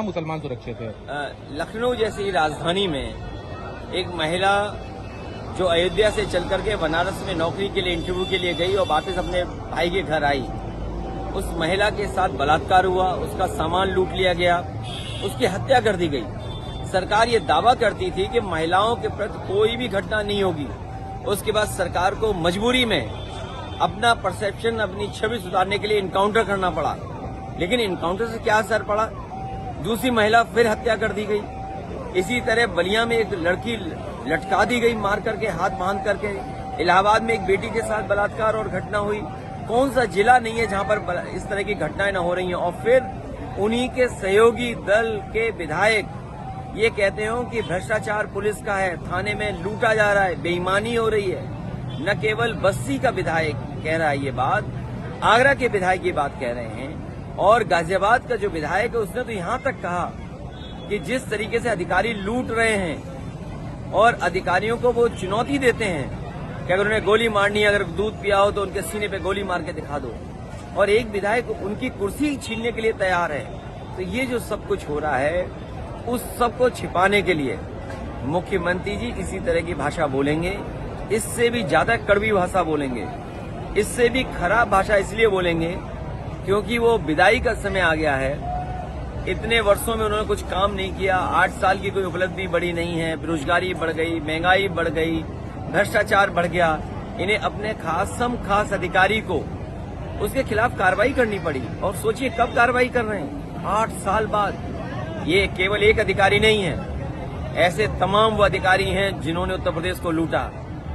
मुसलमान सुरक्षित है? लखनऊ जैसी राजधानी में एक महिला जो अयोध्या से चल करके बनारस में नौकरी के लिए इंटरव्यू के लिए गई और वापस अपने भाई के घर आई, उस महिला के साथ बलात्कार हुआ, उसका सामान लूट लिया गया, उसकी हत्या कर दी गई। सरकार ये दावा करती थी कि महिलाओं के प्रति कोई भी घटना नहीं होगी। उसके बाद सरकार को मजबूरी में अपना परसेप्शन, अपनी छवि सुधारने के लिए इनकाउंटर करना पड़ा। लेकिन इनकाउंटर से क्या असर पड़ा? दूसरी महिला फिर हत्या कर दी गई। इसी तरह बलिया में एक लड़की लटका दी गई, मार करके, हाथ बांध करके। इलाहाबाद में एक बेटी के साथ बलात्कार और घटना हुई। कौन सा जिला नहीं है जहां पर इस तरह की घटनाएं न हो रही हैं? और फिर उन्हीं के सहयोगी दल के विधायक ये कहते हो कि भ्रष्टाचार पुलिस का है, थाने में लूटा जा रहा है, बेईमानी हो रही है। न केवल बस्ती का विधायक कह रहा है ये बात, आगरा के विधायक ये बात कह रहे हैं, और गाजियाबाद का जो विधायक है उसने तो यहां तक कहा कि जिस तरीके से अधिकारी लूट रहे हैं और अधिकारियों को वो चुनौती देते हैं कि अगर उन्हें गोली मारनी है, अगर दूध पिया हो तो उनके सीने पे गोली मार के दिखा दो, और एक विधायक उनकी कुर्सी छीनने के लिए तैयार है। तो ये जो सब कुछ हो रहा है, उस सब को छिपाने के लिए मुख्यमंत्री जी इसी तरह की भाषा बोलेंगे। इससे भी ज्यादा कड़वी भाषा बोलेंगे, इससे भी खराब भाषा इसलिए बोलेंगे क्योंकि वो विदाई का समय आ गया है। इतने वर्षों में उन्होंने कुछ काम नहीं किया। 8 साल की कोई उपलब्धि बड़ी नहीं है। बेरोजगारी बढ़ गई, महंगाई बढ़ गई, भ्रष्टाचार बढ़ गया। इन्हें अपने खास अधिकारी को उसके खिलाफ कार्रवाई करनी पड़ी। और सोचिए कब कार्रवाई कर रहे हैं? 8 साल बाद। ये केवल एक अधिकारी नहीं है, ऐसे तमाम वो अधिकारी हैं जिन्होंने उत्तर प्रदेश को लूटा,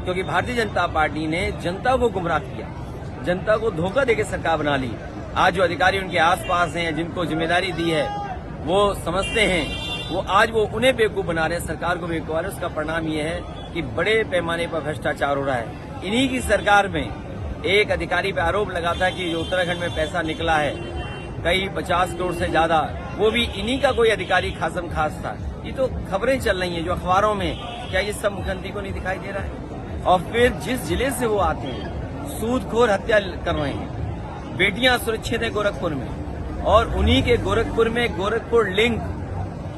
क्योंकि भारतीय जनता पार्टी ने जनता को गुमराह किया, जनता को धोखा देकर सरकार बना ली। आज जो अधिकारी उनके आसपास हैं, जिनको जिम्मेदारी दी है, वो समझते हैं, वो आज वो उन्हें बेवकूफ बना रहे हैं, सरकार को बेवकूफ बना रहे हैं। उसका परिणाम ये है कि बड़े पैमाने पर भ्रष्टाचार हो रहा है। इन्हीं की सरकार में एक अधिकारी पे आरोप लगा था कि जो उत्तराखंड में पैसा निकला है कई 50 करोड़ से ज्यादा, वो भी इन्हीं का कोई अधिकारी खासम खास था। ये तो खबरें चल रही हैं जो अखबारों में, क्या ये सब मुख्यमंत्री को नहीं दिखाई दे रहा है? और फिर जिस जिले से वो आते हैं, सूदखोर हत्या कर रहे हैं। बेटियां सुरक्षित है गोरखपुर में, और उन्हीं के गोरखपुर में गोरखपुर लिंक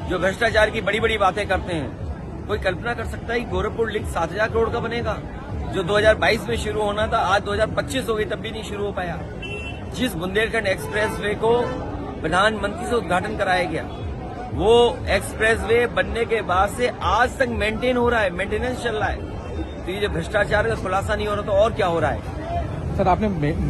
जो भ्रष्टाचार की बड़ी बड़ी बातें करते हैं। कोई कल्पना कर सकता है कि गोरखपुर लिंक 7,000 करोड़ का बनेगा? जो 2022 में शुरू होना था, आज 2025 हो गई, तब भी नहीं शुरू हो पाया। जिस बुंदेलखंड एक्सप्रेसवे को प्रधानमंत्री से उद्घाटन कराया गया, वो एक्सप्रेसवे बनने के बाद से आज तक मेंटेन हो रहा है, मेंटेनेंस चल रहा है। तो ये जो भ्रष्टाचार का खुलासा नहीं हो रहा तो और क्या हो रहा है? सर, आपने